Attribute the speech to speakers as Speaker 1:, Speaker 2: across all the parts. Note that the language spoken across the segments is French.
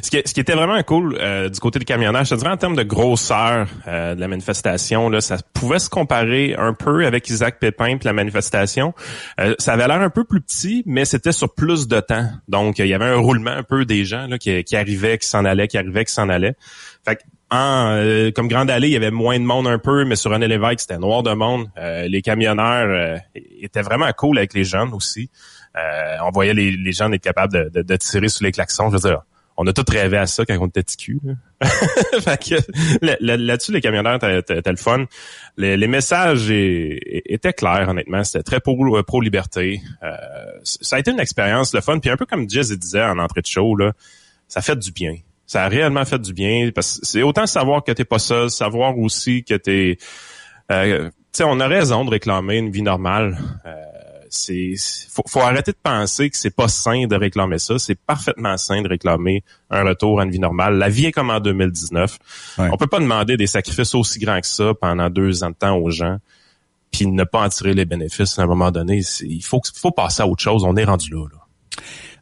Speaker 1: Ce qui était vraiment cool du côté des camionneurs, je te dirais en termes de grosseur de la manifestation, là, ça pouvait se comparer un peu avec Isaac Pépin puis la manifestation. Ça avait l'air un peu plus petit, mais c'était sur plus de temps. Donc, il y avait un roulement un peu des gens là, qui arrivaient, qui s'en allaient, qui arrivaient, qui s'en allaient. Fait que comme Grande Allée, il y avait moins de monde un peu, mais sur René Lévesque, c'était noir de monde. Les camionneurs étaient vraiment cool avec les jeunes aussi. On voyait les gens être capables de tirer sur les klaxons. Je veux dire, on a tous rêvé à ça quand on était petit cul. Fait que là-dessus, les camionneurs étaient le fun. Les messages étaient clairs, honnêtement. C'était très pro-liberté. Ça a été une expérience, le fun. Puis un peu comme Jez disait en entrée de show, là, ça fait du bien. Ça a réellement fait du bien. Parce que c'est autant savoir que t'es pas seul, savoir aussi que t'es... tu sais, on a raison de réclamer une vie normale. Faut arrêter de penser que c'est pas sain de réclamer ça. C'est parfaitement sain de réclamer un retour à une vie normale. La vie est comme en 2019. Ouais. On peut pas demander des sacrifices aussi grands que ça pendant 2 ans de temps aux gens, puis ne pas en tirer les bénéfices à un moment donné. Il faut passer à autre chose. On est rendu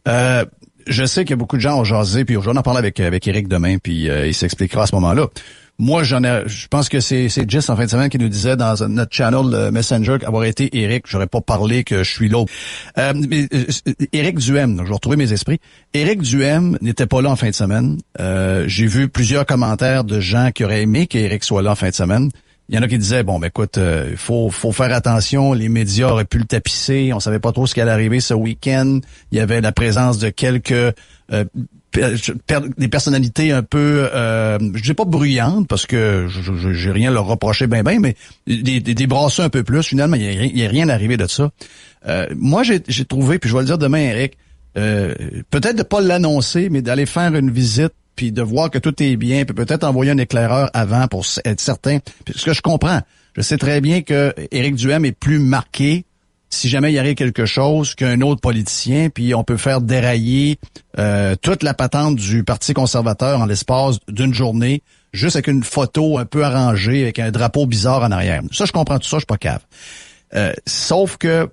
Speaker 2: là. Je sais qu'il y a beaucoup de gens ont jasé, puis je vais en parler avec Éric demain, puis il s'expliquera à ce moment-là. Moi, je pense que c'est Jess en fin de semaine qui nous disait dans notre channel Messenger qu'avoir été Éric, j'aurais pas parlé que je suis l'autre. Éric Duhem, je vais retrouver mes esprits. Éric Duhem n'était pas là en fin de semaine. J'ai vu plusieurs commentaires de gens qui auraient aimé qu'Éric soit là en fin de semaine. Il y en a qui disaient, bon, ben écoute, faut faire attention, les médias auraient pu le tapisser, on savait pas trop ce qui allait arriver ce week-end. Il y avait la présence de quelques des personnalités un peu, je dis pas bruyantes, parce que j'ai rien à leur reprocher ben, mais des brasseux un peu plus. Finalement, il y a rien arrivé de ça. Moi, j'ai trouvé, puis je vais le dire demain, Eric, peut-être de pas l'annoncer, mais d'aller faire une visite, puis de voir que tout est bien, puis peut-être envoyer un éclaireur avant pour être certain. Parce que je comprends. Je sais très bien que Éric Duhem est plus marqué si jamais il arrive quelque chose qu'un autre politicien, puis on peut faire dérailler toute la patente du Parti conservateur en l'espace d'une journée, juste avec une photo un peu arrangée, avec un drapeau bizarre en arrière. Ça, je comprends tout ça, je suis pas cave. Sauf que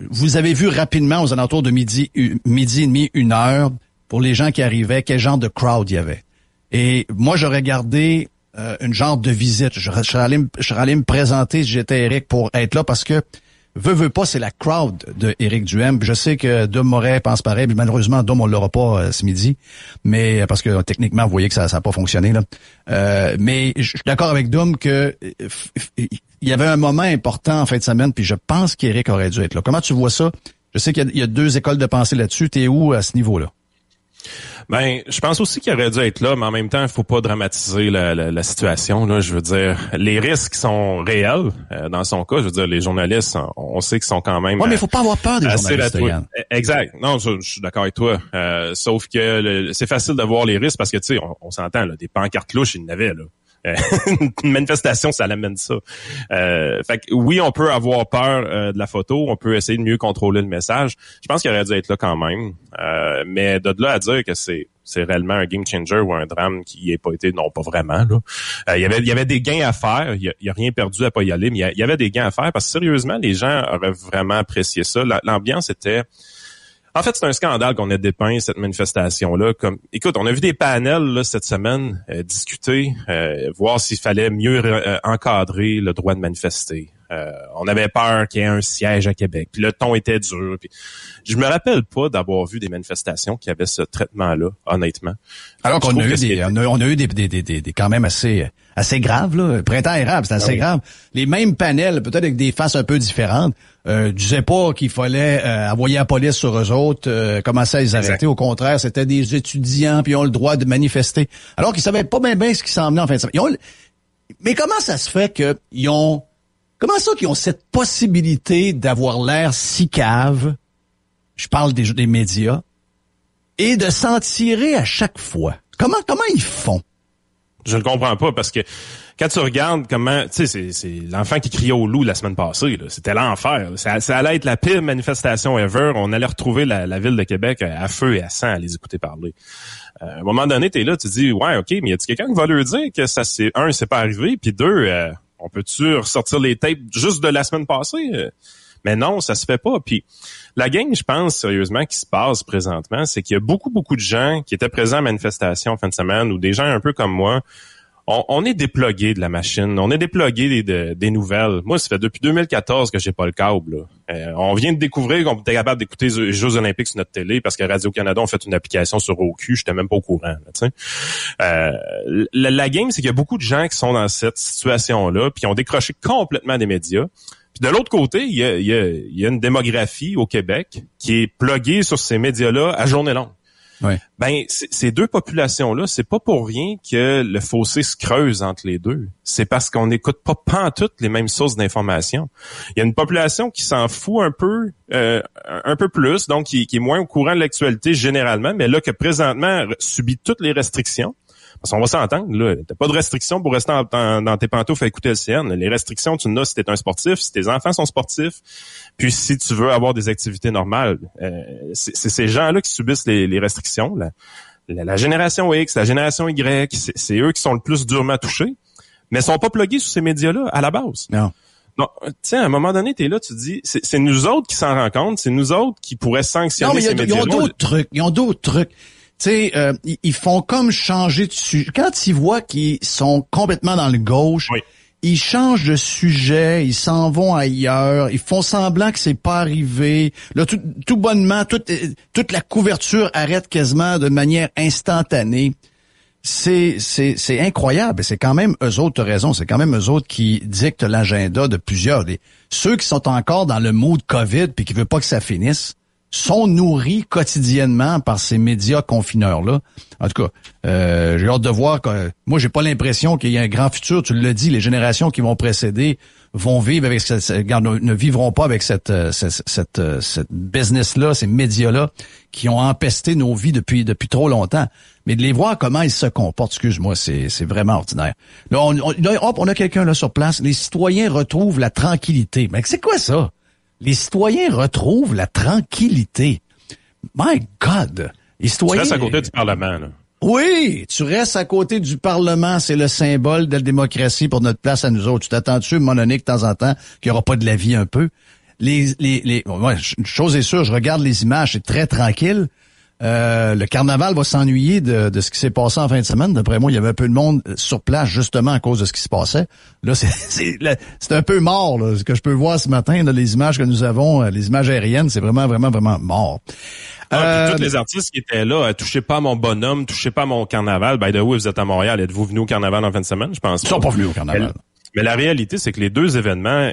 Speaker 2: vous avez vu rapidement, aux alentours de midi et demi, 1h, pour les gens qui arrivaient, quel genre de crowd il y avait. Et moi, j'aurais gardé une genre de visite. Je serais allé me présenter si j'étais Éric pour être là, parce que veut pas, c'est la crowd de Éric Duhem. Je sais que Dom Moret pense pareil, mais malheureusement, Dom, on l'aura pas ce midi. Mais parce que techniquement, vous voyez que ça a pas fonctionné, là. Mais je suis d'accord avec Dom que il y avait un moment important en fin de semaine, puis je pense qu'Éric aurait dû être là. Comment tu vois ça? Je sais qu'il y a 2 écoles de pensée là-dessus. T'es où à ce niveau-là?
Speaker 1: Ben, je pense aussi qu'il aurait dû être là, mais en même temps, il faut pas dramatiser la situation. Là, je veux dire, les risques sont réels dans son cas. Je veux dire, les journalistes, on sait qu'ils sont quand même.
Speaker 2: Ouais, mais il faut pas avoir peur des journalistes.
Speaker 1: Exact. Non, je suis d'accord avec toi. Sauf que c'est facile de voir les risques parce que tu sais, on s'entend là, des pancartes louches, il y en avait là. Une manifestation, ça l'amène ça. Fait que oui, on peut avoir peur de la photo, on peut essayer de mieux contrôler le message. Je pense qu'il aurait dû être là quand même. Mais de là à dire que c'est réellement un game changer ou un drame qui n'y ait pas été, non, pas vraiment. Là. Il y avait des gains à faire. Il y a rien perdu à pas y aller, mais il y avait des gains à faire parce que sérieusement, les gens auraient vraiment apprécié ça. L'ambiance était... En fait, c'est un scandale qu'on ait dépeint cette manifestation-là. Comme, écoute, on a vu des panels là, cette semaine discuter, voir s'il fallait mieux encadrer le droit de manifester. On avait peur qu'il y ait un siège à Québec. Puis le ton était dur. Puis, je me rappelle pas d'avoir vu des manifestations qui avaient ce traitement-là, honnêtement.
Speaker 2: Alors qu'on a eu des quand même assez graves, là. Printemps érable, c'est assez grave. Les mêmes panels, peut-être avec des faces un peu différentes, disaient pas qu'il fallait envoyer la police sur eux autres, commencer à les arrêter. Au contraire, c'était des étudiants, puis ils ont le droit de manifester. Alors qu'ils savaient pas bien ce qui s'en venait en fin de semaine. Mais comment ça se fait qu'ils ont... Comment ça qu'ils ont cette possibilité d'avoir l'air si cave, je parle des médias, et de s'en tirer à chaque fois? Comment ils font?
Speaker 1: Je ne comprends pas parce que quand tu regardes comment, tu sais, c'est l'enfant qui criait au loup la semaine passée, là. C'était l'enfer. Ça allait être la pire manifestation ever. On allait retrouver la ville de Québec à feu et à sang à les écouter parler. À un moment donné, t'es là, tu dis, ouais, ok, mais y a-t-il quelqu'un qui va leur dire que ça c'est pas arrivé, puis 2, on peut-tu ressortir les tapes juste de la semaine passée? Mais non, ça se fait pas. Puis la game, je pense sérieusement, qui se passe présentement, c'est qu'il y a beaucoup de gens qui étaient présents à la manifestation en fin de semaine, ou des gens un peu comme moi. On est déplugué de la machine, on est déplugué des nouvelles. Moi, ça fait depuis 2014 que j'ai pas le câble. On vient de découvrir qu'on était capable d'écouter les Jeux Olympiques sur notre télé parce que Radio-Canada ont fait une application sur Roku. J'étais même pas au courant. La game, c'est qu'il y a beaucoup de gens qui sont dans cette situation-là, puis qui ont décroché complètement des médias. Puis de l'autre côté, il y a une démographie au Québec qui est pluguée sur ces médias-là à journée longue.
Speaker 2: Ouais.
Speaker 1: Ben, ces deux populations-là, c'est pas pour rien que le fossé se creuse entre les deux. C'est parce qu'on n'écoute pas pantoute les mêmes sources d'information. Il y a une population qui s'en fout un peu plus, donc qui est moins au courant de l'actualité généralement, mais là que présentement subit toutes les restrictions. Parce qu'on va s'entendre, là, t'as pas de restrictions pour rester dans tes pantoufles à écouter le CN. Les restrictions, tu en as si t'es un sportif, si tes enfants sont sportifs, puis si tu veux avoir des activités normales. C'est ces gens-là qui subissent les restrictions. La génération X, la génération Y, c'est eux qui sont le plus durement touchés, mais ils sont pas plugués sur ces médias-là à la base.
Speaker 2: Non.
Speaker 1: Non, tu sais, à un moment donné, t'es là, tu te dis, c'est nous autres qui s'en rendent compte, c'est nous autres qui pourraient sanctionner ces médias-là.
Speaker 2: Ils ont d'autres trucs. Tu sais, ils font comme changer de sujet. Quand ils voient qu'ils sont complètement dans le gauche,
Speaker 1: oui.
Speaker 2: Ils changent de sujet, ils s'en vont ailleurs, ils font semblant que c'est pas arrivé. Là, tout bonnement, toute la couverture arrête quasiment de manière instantanée. C'est incroyable. C'est quand même eux autres, t'as raison, c'est quand même eux autres qui dictent l'agenda de plusieurs. Ceux qui sont encore dans le mood COVID puis qui veulent pas que ça finisse, sont nourris quotidiennement par ces médias confineurs-là. En tout cas, j'ai hâte de voir. Moi, j'ai pas l'impression qu'il y a un grand futur. Tu l'as dit, les générations qui vont précéder vont vivre avec ne vivront pas avec cette business-là, ces médias-là qui ont empesté nos vies depuis trop longtemps. Mais de les voir comment ils se comportent, excuse-moi, c'est vraiment ordinaire. Là, on a quelqu'un là sur place. Les citoyens retrouvent la tranquillité. Mais c'est quoi ça? Les citoyens retrouvent la tranquillité. My God! Les citoyens...
Speaker 1: Tu restes à côté du Parlement, là.
Speaker 2: Oui, tu restes à côté du Parlement, c'est le symbole de la démocratie pour notre place à nous autres. Tu t'attends-tu, Monique, de temps en temps, qu'il n'y aura pas de la vie un peu? Une chose est sûre, je regarde les images, c'est très tranquille. Le carnaval va s'ennuyer de ce qui s'est passé en fin de semaine. D'après moi, il y avait un peu de monde sur place justement à cause de ce qui se passait. Là, c'est un peu mort, là, ce que je peux voir ce matin, là, les images que nous avons, les images aériennes, c'est vraiment mort.
Speaker 1: Puis tous les artistes qui étaient là, touchez pas à mon bonhomme, touchez pas à mon carnaval. By the way, vous êtes à Montréal, êtes-vous venus au carnaval en fin de semaine? Je pense.
Speaker 2: Ils sont pas venus au carnaval.
Speaker 1: Mais la réalité, c'est que les deux événements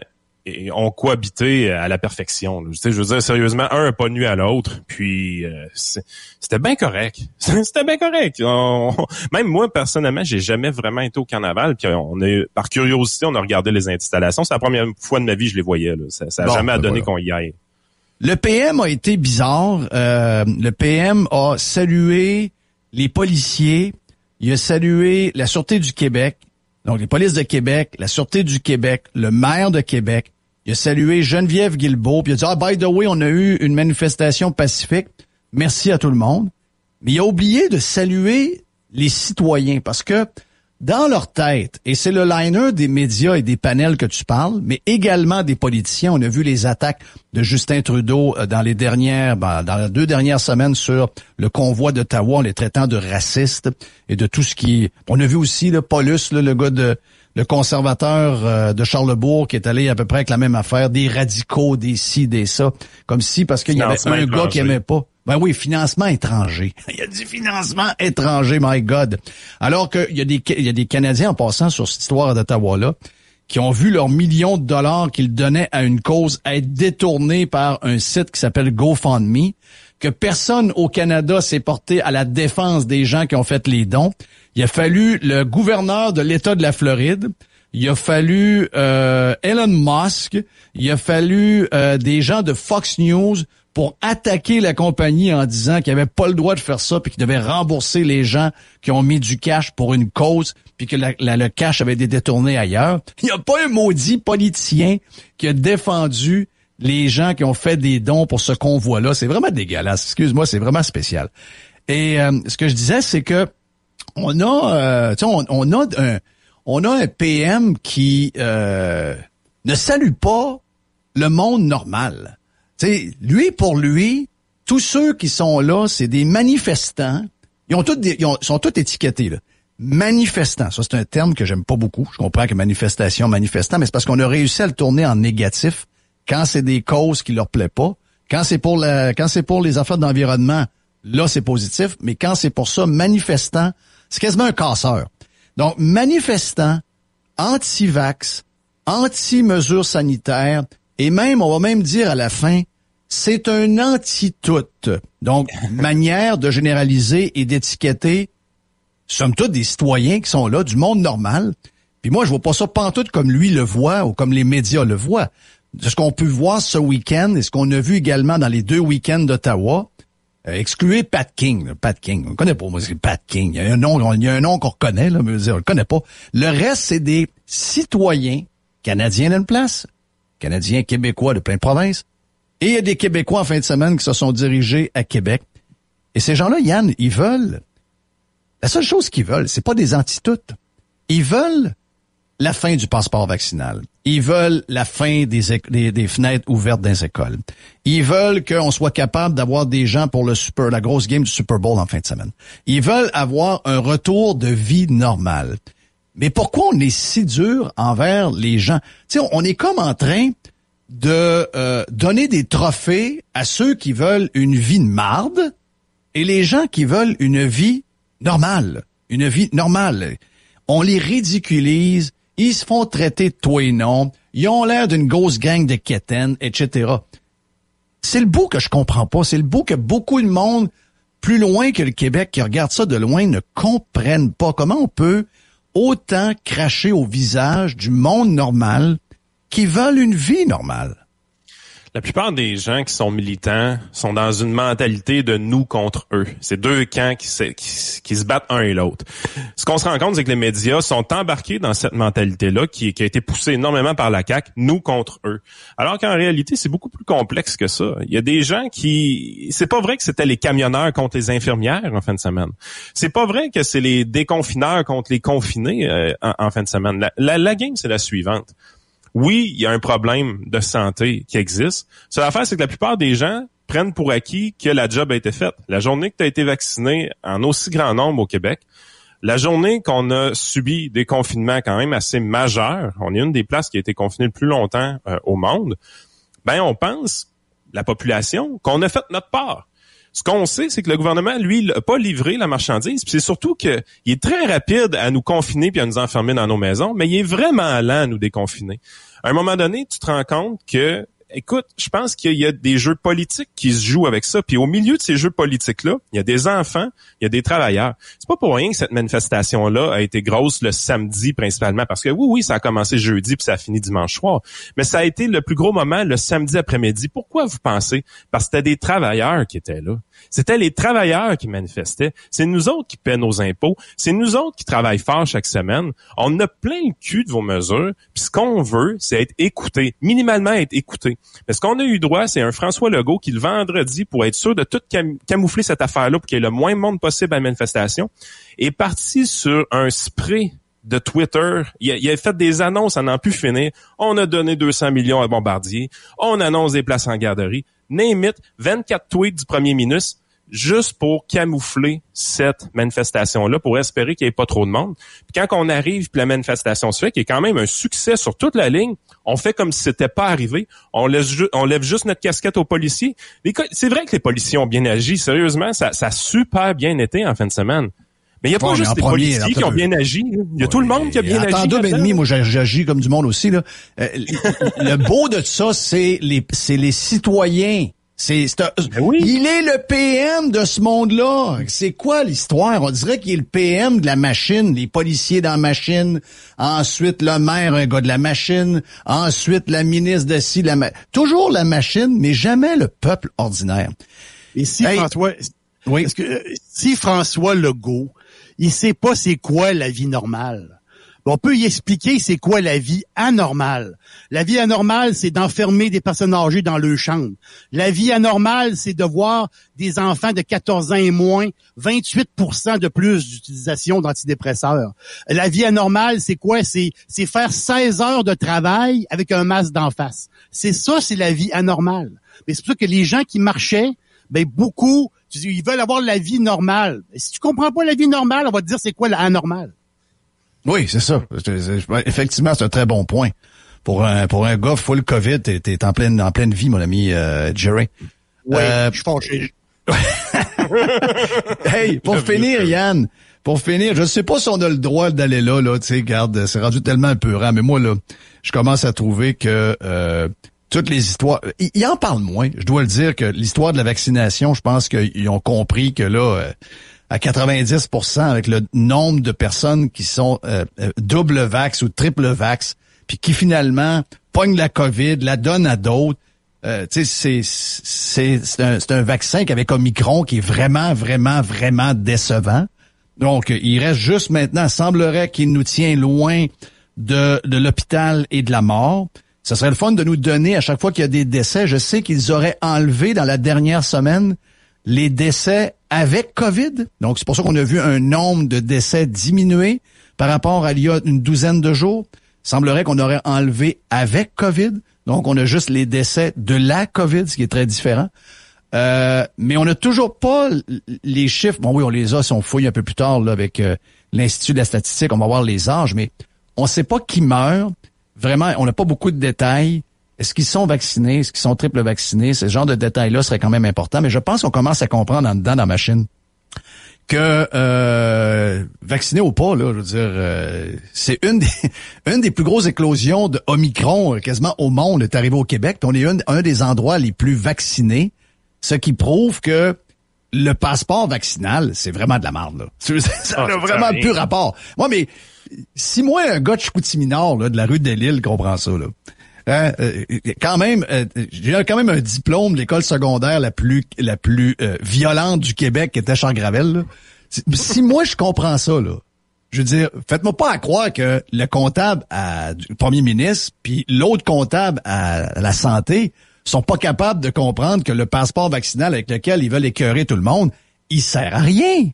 Speaker 1: ont cohabité à la perfection. Tu sais, je veux dire, sérieusement, un n'a pas nuit à l'autre, puis c'était bien correct. C'était bien correct. Même moi, personnellement, j'ai jamais vraiment été au carnaval, puis par curiosité, on a regardé les installations. C'est la première fois de ma vie que je les voyais. Là. Ça a jamais donné qu'on y aille.
Speaker 2: Le PM a été bizarre. Le PM a salué les policiers. Il a salué la Sûreté du Québec. Donc, les polices de Québec, la Sûreté du Québec, le maire de Québec. Il a salué Geneviève Guilbeault. Puis il a dit, by the way, on a eu une manifestation pacifique. Merci à tout le monde. Mais il a oublié de saluer les citoyens parce que dans leur tête, et c'est le liner des médias et des panels que tu parles, mais également des politiciens. On a vu les attaques de Justin Trudeau dans les 2 dernières semaines sur le convoi d'Ottawa, en les traitant de racistes et de tout ce qui... On a vu aussi Paulus, le gars le conservateur de Charlebourg qui est allé à peu près avec la même affaire, des radicaux, des ci, des ça, comme si parce qu'il y avait un gars qui aimait pas. Ben oui, financement étranger. Il y a du financement étranger, my God. Alors qu'il y a des Canadiens en passant sur cette histoire d'Ottawa-là qui ont vu leurs millions de dollars qu'ils donnaient à une cause être détournés par un site qui s'appelle GoFundMe, que personne au Canada s'est porté à la défense des gens qui ont fait les dons. Il a fallu le gouverneur de l'État de la Floride, il a fallu Elon Musk, il a fallu des gens de Fox News pour attaquer la compagnie en disant qu'il avait pas le droit de faire ça puis qu'il devait rembourser les gens qui ont mis du cash pour une cause puis que le cash avait été détourné ailleurs. Il n'y a pas un maudit politicien qui a défendu les gens qui ont fait des dons pour ce convoi-là. C'est vraiment dégueulasse. Excuse-moi, c'est vraiment spécial. Et ce que je disais, c'est que on a un PM qui ne salue pas le monde normal. Tu sais, pour lui, tous ceux qui sont là, c'est des manifestants. Ils sont tous étiquetés, là. Manifestants. Ça, c'est un terme que j'aime pas beaucoup. Je comprends que manifestation, manifestant, mais c'est parce qu'on a réussi à le tourner en négatif quand c'est des causes qui leur plaît pas. Quand c'est pour les affaires d'environnement, là, c'est positif. Mais quand c'est pour ça, manifestant, c'est quasiment un casseur. Donc, manifestant, anti-vax, anti-mesures sanitaires, et même, on va même dire à la fin, c'est un anti-tout. Donc, manière de généraliser et d'étiqueter, somme toute, des citoyens qui sont là, du monde normal. Puis moi, je vois pas ça pantoute comme lui le voit ou comme les médias le voient. Ce qu'on peut voir ce week-end et ce qu'on a vu également dans les 2 week-ends d'Ottawa, excluez Pat King. Là. Pat King, on le connaît pas, moi, c'est Pat King. Il y a un nom qu'on reconnaît, là, mais on le connaît pas. Le reste, c'est des citoyens canadiens d'une place, Canadiens, Québécois de plein de provinces. Et il y a des Québécois en fin de semaine qui se sont dirigés à Québec. Et ces gens-là, Yann, ils veulent... La seule chose qu'ils veulent, c'est pas des anti-toutes. Ils veulent la fin du passeport vaccinal. Ils veulent la fin des fenêtres ouvertes dans les écoles. Ils veulent qu'on soit capable d'avoir des gens pour la grosse game du Super Bowl en fin de semaine. Ils veulent avoir un retour de vie normale. Mais pourquoi on est si dur envers les gens? Tu sais, on est comme en train de donner des trophées à ceux qui veulent une vie de marde et les gens qui veulent une vie normale. Une vie normale. On les ridiculise, ils se font traiter de toi et non, ils ont l'air d'une grosse gang de quétaines, etc. C'est le bout que je comprends pas. C'est le bout que beaucoup de monde, plus loin que le Québec, qui regarde ça de loin, ne comprennent pas. Comment on peut autant cracher au visage du monde normal qui veulent une vie normale?
Speaker 1: La plupart des gens qui sont militants sont dans une mentalité de nous contre eux. C'est 2 camps qui se battent un et l'autre. Ce qu'on se rend compte, c'est que les médias sont embarqués dans cette mentalité-là qui a été poussée énormément par la CAQ, nous contre eux. Alors qu'en réalité, c'est beaucoup plus complexe que ça. Il y a des gens qui... C'est pas vrai que c'était les camionneurs contre les infirmières en fin de semaine. C'est pas vrai que c'est les déconfineurs contre les confinés en fin de semaine. La game, c'est la suivante. Oui, il y a un problème de santé qui existe. Seule affaire, c'est que la plupart des gens prennent pour acquis que la job a été faite. La journée que tu as été vacciné en aussi grand nombre au Québec, la journée qu'on a subi des confinements quand même assez majeurs, on est une des places qui a été confinée le plus longtemps au monde, ben on pense, la population, qu'on a fait notre part. Ce qu'on sait, c'est que le gouvernement, lui, n'a pas livré la marchandise. Puis c'est surtout qu'il est très rapide à nous confiner puis à nous enfermer dans nos maisons, mais il est vraiment lent à nous déconfiner. À un moment donné, tu te rends compte que, écoute, je pense qu'il y a des jeux politiques qui se jouent avec ça. Puis au milieu de ces jeux politiques-là, il y a des enfants, il y a des travailleurs. C'est pas pour rien que cette manifestation-là a été grosse le samedi principalement, parce que oui, ça a commencé jeudi puis ça a fini dimanche soir. Mais ça a été le plus gros moment le samedi après-midi. Pourquoi vous pensez? Parce que c'était des travailleurs qui étaient là. C'était les travailleurs qui manifestaient. C'est nous autres qui paient nos impôts. C'est nous autres qui travaillent fort chaque semaine. On a plein le cul de vos mesures. Puis ce qu'on veut, c'est être écouté, minimalement être écouté. Mais ce qu'on a eu droit, c'est un François Legault qui, le vendredi, pour être sûr de tout camoufler cette affaire-là pour qu'il y ait le moins de monde possible à la manifestation, est parti sur un spray de Twitter. Il a fait des annonces à n'en plus finir. On a donné 200 millions à Bombardier. On annonce des places en garderie. Name it, 24 tweets du premier ministre juste pour camoufler cette manifestation-là, pour espérer qu'il n'y ait pas trop de monde. Puis quand on arrive, puis la manifestation se fait, qui est quand même un succès sur toute la ligne, on fait comme si c'était pas arrivé. On lève juste notre casquette aux policiers. C'est vrai que les policiers ont bien agi. Sérieusement, ça a super bien été en fin de semaine. Mais il n'y a pas juste les policiers qui ont bien agi. Il y a tout le monde qui a bien agi.
Speaker 2: En 2,5, moi, j'agis comme du monde aussi, là. Le beau de ça, c'est les citoyens.
Speaker 1: Oui.
Speaker 2: Il est le PM de ce monde-là. C'est quoi l'histoire? On dirait qu'il est le PM de la machine, les policiers dans la machine, ensuite le maire, un gars de la machine, ensuite la ministre de ci, toujours la machine, mais jamais le peuple ordinaire.
Speaker 3: Et si François,
Speaker 2: oui.
Speaker 3: Parce que si François Legault, il sait pas c'est quoi la vie normale. On peut y expliquer c'est quoi la vie anormale. La vie anormale, c'est d'enfermer des personnes âgées dans leur chambre. La vie anormale, c'est de voir des enfants de 14 ans et moins, 28% de plus d'utilisation d'antidépresseurs. La vie anormale, c'est quoi? C'est faire 16 heures de travail avec un masque d'en face. C'est la vie anormale. Mais c'est pour ça que les gens qui marchaient, beaucoup, ils veulent avoir la vie normale. Et si tu comprends pas la vie normale, on va te dire c'est quoi la anormale.
Speaker 2: Oui, c'est ça. Effectivement, c'est un très bon point. Pour un gars full COVID, t'es en pleine vie, mon ami Jerry.
Speaker 3: Oui, je suis fâché.
Speaker 2: Hey, pour finir, Yann, je sais pas si on a le droit d'aller là, tu sais, regarde, c'est rendu tellement épeurant, mais moi, là, je commence à trouver que toutes les histoires, ils en parlent moins, je dois le dire, que l'histoire de la vaccination, je pense qu'ils ont compris que là, à 90%, avec le nombre de personnes qui sont double vax ou triple vax, puis qui finalement pognent la COVID, la donnent à d'autres. Tu sais, c'est un vaccin qu'avec Omicron qui est vraiment, vraiment, vraiment décevant. Donc, il reste juste maintenant, semblerait qu'il nous tient loin de l'hôpital et de la mort. Ça serait le fun de nous donner à chaque fois qu'il y a des décès. Je sais qu'ils auraient enlevé dans la dernière semaine les décès avec COVID. Donc, c'est pour ça qu'on a vu un nombre de décès diminuer par rapport à il y a une douzaine de jours. Il semblerait qu'on aurait enlevé avec COVID. Donc, on a juste les décès de la COVID, ce qui est très différent. Mais on n'a toujours pas les chiffres. Bon, oui, on les a si on fouille un peu plus tard là, avec l'Institut de la statistique. On va voir les âges, mais on ne sait pas qui meurt. Vraiment, on n'a pas beaucoup de détails. Est-ce qu'ils sont vaccinés? Est-ce qu'ils sont triple vaccinés? Ce genre de détails-là serait quand même important. Mais je pense qu'on commence à comprendre en dedans dans la machine que vacciné ou pas, là, je veux dire, c'est une des plus grosses éclosions de Omicron quasiment au monde est arrivée au Québec. On est un des endroits les plus vaccinés, ce qui prouve que le passeport vaccinal, c'est vraiment de la merde, là. Ça n'a vraiment plus rapport. Moi, mais si moi, un gars de Chicoutimi-Nord, là, de la rue de Lille, comprend ça, là. Quand même, j'ai quand même un diplôme de l'école secondaire la plus violente du Québec, qui était Charles-Gravel, là. Si moi, je comprends ça, là, je veux dire, faites-moi pas à croire que le comptable du premier ministre puis l'autre comptable à la santé sont pas capables de comprendre que le passeport vaccinal avec lequel ils veulent écœurer tout le monde, il sert à rien.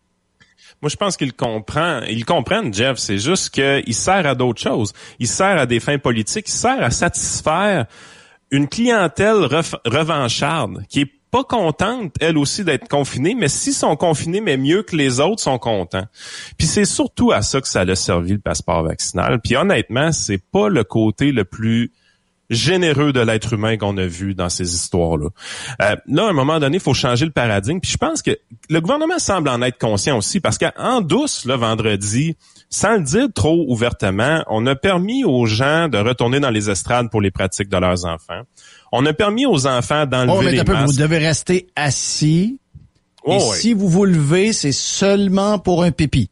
Speaker 1: Moi, je pense qu'ils comprennent, Jeff. C'est juste qu'il sert à d'autres choses. Il sert à des fins politiques. Il sert à satisfaire une clientèle revancharde qui est pas contente, elle aussi, d'être confinée, mais s'ils sont confinés, mais mieux que les autres sont contents. Puis c'est surtout à ça que ça a servi, le passeport vaccinal. Puis honnêtement, c'est pas le côté le plus généreux de l'être humain qu'on a vu dans ces histoires-là. Là, à un moment donné, il faut changer le paradigme. Puis je pense que le gouvernement semble en être conscient aussi, parce qu'en douce, là, vendredi, sans le dire trop ouvertement, on a permis aux gens de retourner dans les estrades pour les pratiques de leurs enfants. On a permis aux enfants d'enlever les masques.
Speaker 2: Vous devez rester assis. Si vous vous levez, c'est seulement pour un pipi.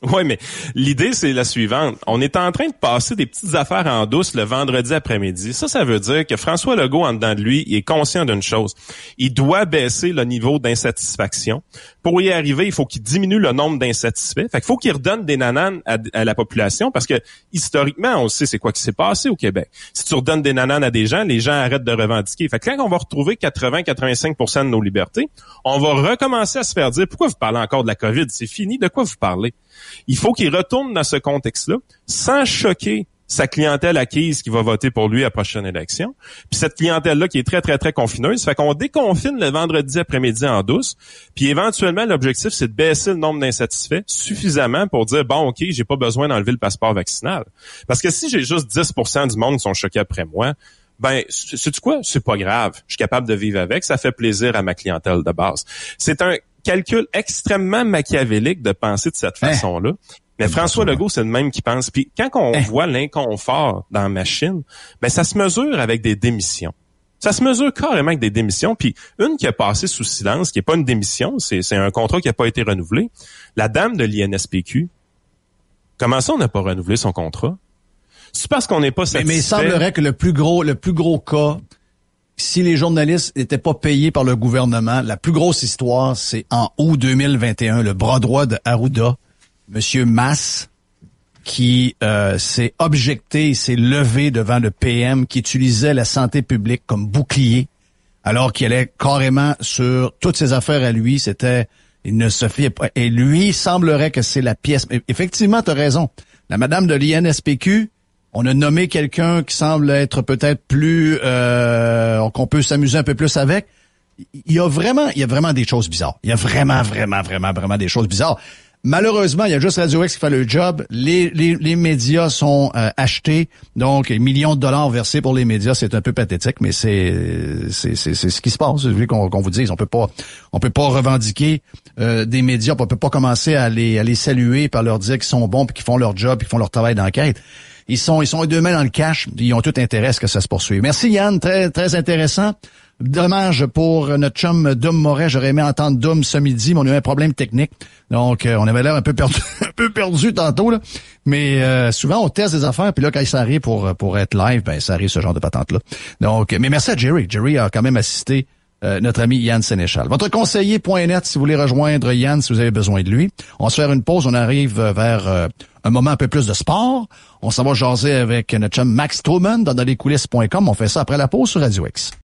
Speaker 1: Oui, mais l'idée, c'est la suivante. On est en train de passer des petites affaires en douce le vendredi après-midi. Ça veut dire que François Legault, en dedans de lui, il est conscient d'une chose. Il doit baisser le niveau d'insatisfaction. Pour y arriver, il faut qu'il diminue le nombre d'insatisfaits. Fait qu'il faut qu'il redonne des nananes à la population, parce que, historiquement, on sait c'est quoi qui s'est passé au Québec. Si tu redonnes des nananes à des gens, les gens arrêtent de revendiquer. Fait que quand on va retrouver 80-85% de nos libertés, on va recommencer à se faire dire, pourquoi vous parlez encore de la COVID? C'est fini, de quoi vous parlez? Il faut qu'il retourne dans ce contexte-là, sans choquer sa clientèle acquise qui va voter pour lui à la prochaine élection. Puis cette clientèle-là qui est très, très, très confineuse, fait qu'on déconfine le vendredi après-midi en douce. Puis éventuellement, l'objectif, c'est de baisser le nombre d'insatisfaits suffisamment pour dire, bon, OK, j'ai pas besoin d'enlever le passeport vaccinal. Parce que si j'ai juste 10% du monde qui sont choqués après moi, ben, sais-tu quoi? C'est pas grave. Je suis capable de vivre avec. Ça fait plaisir à ma clientèle de base. C'est un calcul extrêmement machiavélique de penser de cette façon-là. Mais François Legault, c'est le même qui pense. Puis quand on voit l'inconfort dans la machine, ben ça se mesure avec des démissions. Ça se mesure carrément avec des démissions. Puis une qui a passé sous silence, qui est pas une démission, c'est un contrat qui a pas été renouvelé. La dame de l'INSPQ, comment ça on n'a pas renouvelé son contrat? C'est parce qu'on n'est pas satisfait.
Speaker 2: Mais il semblerait que le plus gros cas, si les journalistes n'étaient pas payés par le gouvernement, la plus grosse histoire, c'est en août 2021, le bras droit de Arruda, Monsieur Masse, qui s'est objecté, s'est levé devant le PM, qui utilisait la santé publique comme bouclier, alors qu'il allait carrément sur toutes ses affaires à lui. Il ne se fiait pas. Et lui, semblerait que c'est la pièce. Effectivement, tu as raison. La madame de l'INSPQ, on a nommé quelqu'un qui semble être peut-être plus qu'on peut s'amuser un peu plus avec. Il y a vraiment des choses bizarres. Il y a vraiment des choses bizarres. Malheureusement, il y a juste Radio X qui fait le job. Les médias sont achetés, donc les millions de dollars versés pour les médias, c'est un peu pathétique, mais c'est ce qui se passe. Je veux qu'on vous dise, on peut pas revendiquer des médias, on peut pas commencer à les saluer par leur dire qu'ils sont bons, puis qu'ils font leur job, puis qu'ils font leur travail d'enquête. Ils sont deux mains dans le cash, ils ont tout intérêt à ce que ça se poursuive. Merci Yann, très très intéressant. Dommage pour notre chum Dom Moret. J'aurais aimé entendre Dom ce midi, mais on a eu un problème technique. Donc, on avait l'air un peu perdu tantôt, là. Mais souvent, on teste des affaires, puis là, quand ça arrive pour être live, ben ça arrive ce genre de patente-là. Donc, mais merci à Jerry. Jerry a quand même assisté notre ami Yann Sénéchal. Votre conseiller.net, si vous voulez rejoindre Yann, si vous avez besoin de lui. On va se faire une pause. On arrive vers un moment un peu plus de sport. On s'en va jaser avec notre chum Max Truman dans lescoulisses.com. On fait ça après la pause sur Radio X.